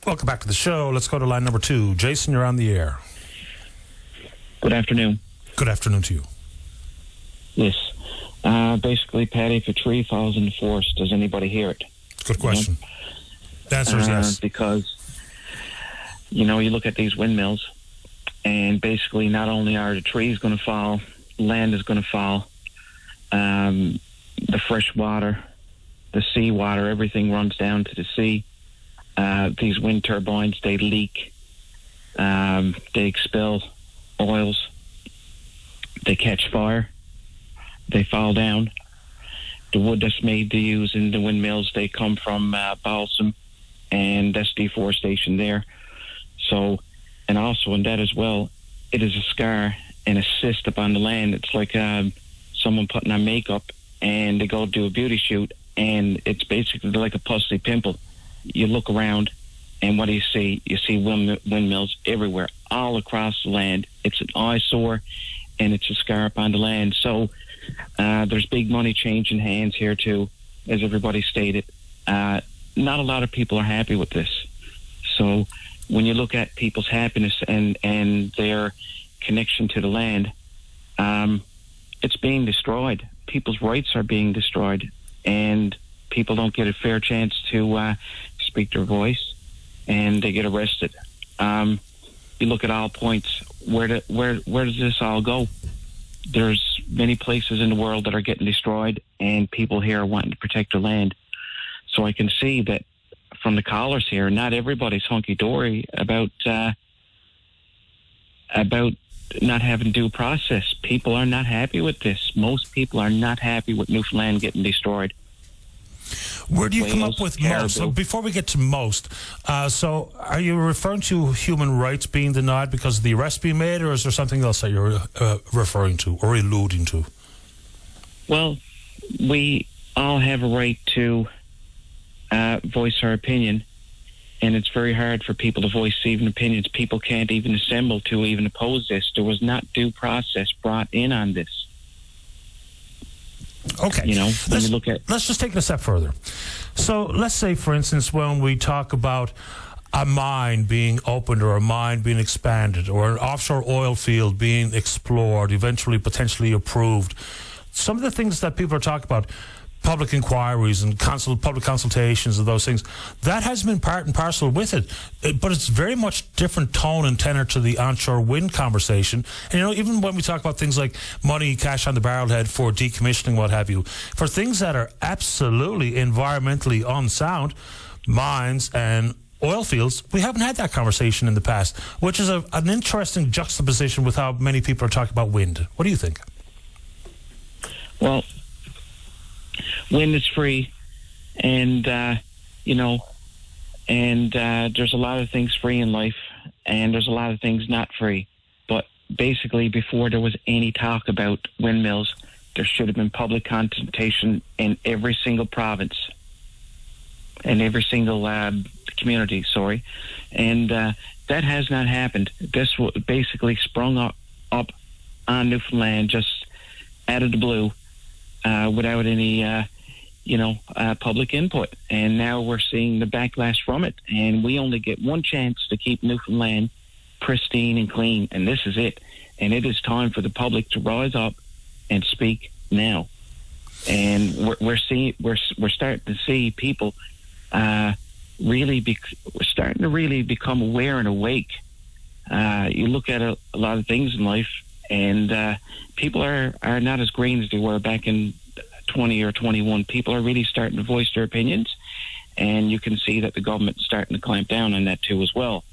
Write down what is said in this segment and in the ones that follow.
Welcome back to the show. Let's go to line number 2. Jason, you're on the air. Good afternoon. Good afternoon to you. Yes. Basically, Patty, if a tree falls in the forest, does anybody hear it? Good question. The answer is yes. Because, you look at these windmills, and basically not only are the trees going to fall, land is going to fall, the fresh water, the sea water, everything runs down to the sea. These wind turbines, they leak, they expel oils, they catch fire, they fall down. The wood that's made to use in the windmills, they come from balsam, and that's deforestation there. So, and also in that as well, it is a scar and a cyst upon the land. It's like someone putting on makeup and they go do a beauty shoot, and it's basically like a pussy pimple. You look around, and what do you see? You see windmills everywhere, all across the land. It's an eyesore, and it's a scar upon the land. So there's big money changing hands here too, as everybody stated. Not a lot of people are happy with this. So when you look at people's happiness and their connection to the land, it's being destroyed. People's rights are being destroyed, and people don't get a fair chance to speak their voice, and they get arrested. You look at all points. Where does this all go? There's many places in the world that are getting destroyed, and people here are wanting to protect their land. So I can see that from the callers here, not everybody's hunky-dory about not having due process. People are not happy with this. Most people are not happy with Newfoundland getting destroyed. Where do you come up with most? So before we get to most, so are you referring to human rights being denied because of the arrest being made, or is there something else that you're referring to or alluding to? Well, we all have a right to voice our opinion, and it's very hard for people to voice even opinions. People can't even assemble to even oppose this. There was not due process brought in on this. Okay. When you look at... Let's just take it a step further. So let's say, for instance, when we talk about a mine being opened or a mine being expanded or an offshore oil field being explored, eventually potentially approved, some of the things that people are talking about, public inquiries and public consultations and those things, that has been part and parcel with it. But it's very much different tone and tenor to the onshore wind conversation. And, even when we talk about things like money, cash on the barrelhead for decommissioning, what have you, for things that are absolutely environmentally unsound, mines and oil fields, we haven't had that conversation in the past, which is an interesting juxtaposition with how many people are talking about wind. What do you think? Well, wind is free, and there's a lot of things free in life, and there's a lot of things not free. But basically, before there was any talk about windmills, there should have been public consultation in every single province, in every single community, and that has not happened. This basically sprung up on Newfoundland just out of the blue, without any public input, and now we're seeing the backlash from it, and we only get one chance to keep Newfoundland pristine and clean, and this is it. And it is time for the public to rise up and speak now. And we're starting to see people we're starting to really become aware and awake. You look at a lot of things in life, and people are not as green as they were back in 20 or 21. People are really starting to voice their opinions, and you can see that the government is starting to clamp down on that too as well.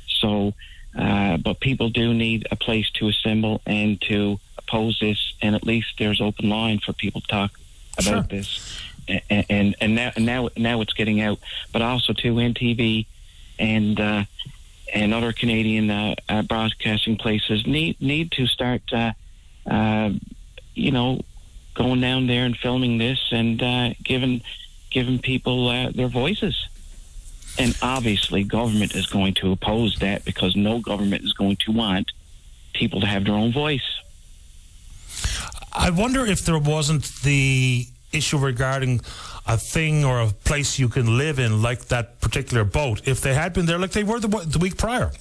So, but people do need a place to assemble and to oppose this, and at least there's open line for people to talk about this. And now it's getting out, but also to NTV and other Canadian broadcasting places need to start going down there and filming this and giving people their voices. And obviously government is going to oppose that, because no government is going to want people to have their own voice. I wonder if there wasn't the issue regarding a thing or a place you can live in, like that particular boat, if they had been there like they were the week prior.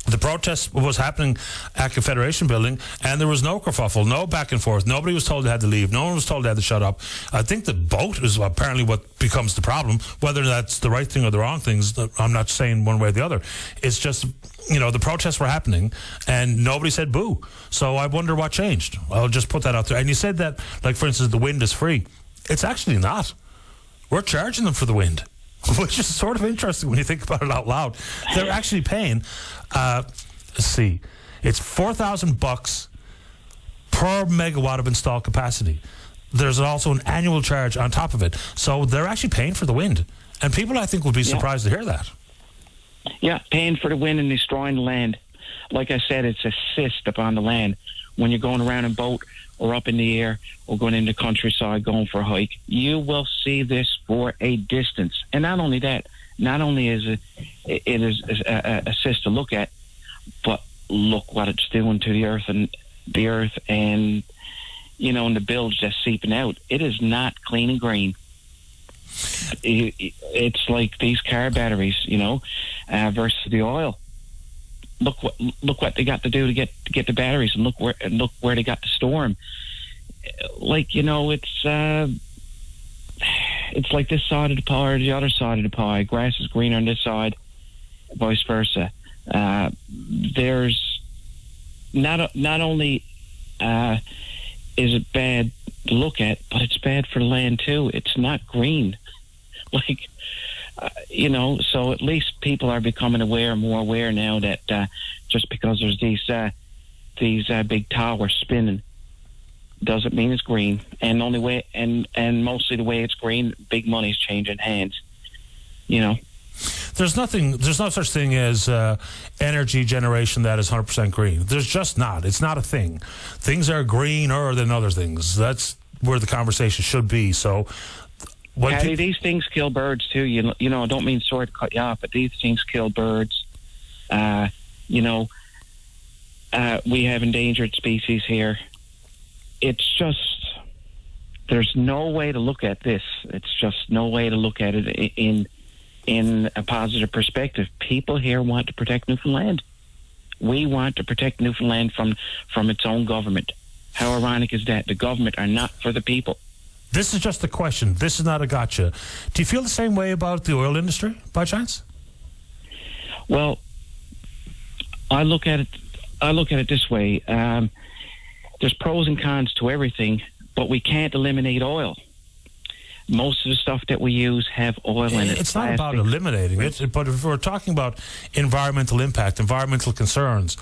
The protest was happening at Confederation Building, and there was no kerfuffle, no back and forth. Nobody was told they had to leave. No one was told they had to shut up. I think the boat is apparently what becomes the problem. Whether that's the right thing or the wrong things, I'm not saying one way or the other. It's just, the protests were happening, and nobody said boo. So I wonder what changed. I'll just put that out there. And you said that, like, for instance, the wind is free. It's actually not. We're charging them for the wind, which is sort of interesting when you think about it out loud. They're actually paying, let's see, it's $4,000 per megawatt of installed capacity. There's also an annual charge on top of it. So they're actually paying for the wind. And people, I think, would be surprised to hear that. Yeah, paying for the wind and destroying the land. Like I said, it's a cyst upon the land. When you're going around in a boat or up in the air or going in the countryside going for a hike, you will see this for a distance. And not only that, not only is it is a cyst to look at, but look what it's doing to the earth and and the bilge that's seeping out. It is not clean and green. It's like these car batteries, versus the oil. Look what they got to do to get the batteries, and look where they got to store them. Like, it's like this side of the pie or the other side of the pie. Grass is greener on this side, vice versa. There's not only is it bad to look at, but it's bad for the land too. It's not green, so at least people are becoming more aware now that just because there's these big towers spinning doesn't mean it's green. And mostly the way it's green, big money's changing hands. There's no such thing as energy generation that is 100% green. There's just not. It's not a thing. Things are greener than other things. That's where the conversation should be. So, Patty, these things kill birds too. I don't mean to cut you off, but these things kill birds. We have endangered species here. It's just, there's no way to look at this. It's just no way to look at it in a positive perspective. People here want to protect Newfoundland. We want to protect Newfoundland from its own government. How ironic is that? The government are not for the people. This is just a question. This is not a gotcha. Do you feel the same way about the oil industry, by chance? Well, I look at it this way. There's pros and cons to everything, but we can't eliminate oil. Most of the stuff that we use have oil in it. It's not about eliminating it, but if we're talking about environmental impact, environmental concerns,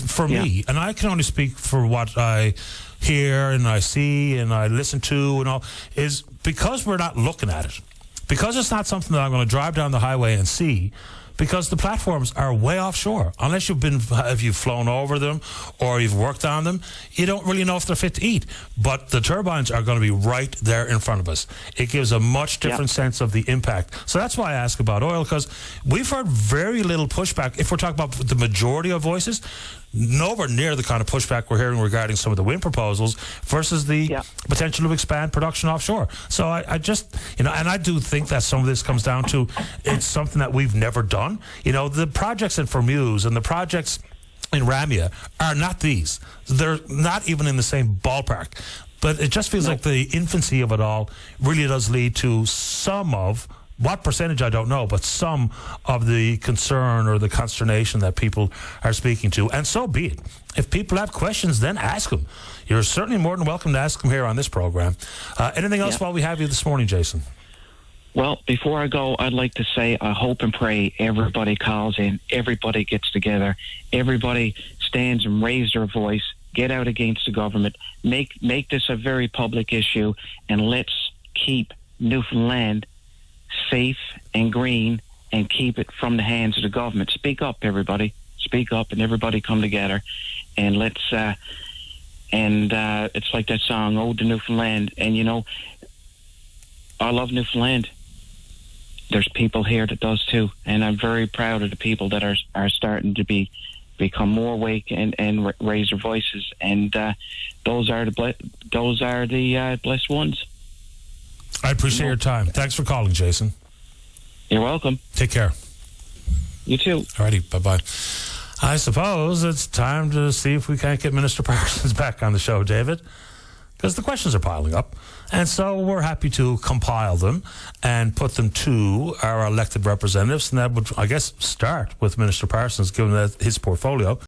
for me, and I can only speak for what I hear and I see and I listen to and all, is because we're not looking at it, because it's not something that I'm going to drive down the highway and see, because the platforms are way offshore. Unless you've flown over them or you've worked on them, you don't really know if they're fit to eat. But the turbines are going to be right there in front of us. It gives a much different sense of the impact. So that's why I ask about oil, because we've heard very little pushback. If we're talking about the majority of voices, nowhere near the kind of pushback we're hearing regarding some of the wind proposals versus the potential to expand production offshore. So I just, and I do think that some of this comes down to it's something that we've never done. The projects in Formuse and the projects in Ramia are not these. They're not even in the same ballpark. But it just feels like the infancy of it all really does lead to some of, what percentage I don't know, but some of the concern or the consternation that people are speaking to. And so be it. If people have questions, then ask them. You're certainly more than welcome to ask them here on this program. Anything else while we have you this morning, Jason? Well, before I go, I'd like to say I hope and pray everybody calls in, everybody gets together, everybody stands and raises their voice, get out against the government, make this a very public issue, and let's keep Newfoundland safe and green and keep it from the hands of the government. Speak up, everybody. Speak up, and everybody come together, and let's it's like that song, Ode to Newfoundland. And I love Newfoundland. There's people here that does too, and I'm very proud of the people that are starting to become more awake and raise their voices, and those are the blessed ones. I appreciate your time. Thanks for calling, Jason. You're welcome. Take care. You too. Alrighty, bye-bye. I suppose it's time to see if we can't get Minister Parsons back on the show, David, because the questions are piling up. And so we're happy to compile them and put them to our elected representatives. And that would, I guess, start with Minister Parsons, given that his portfolio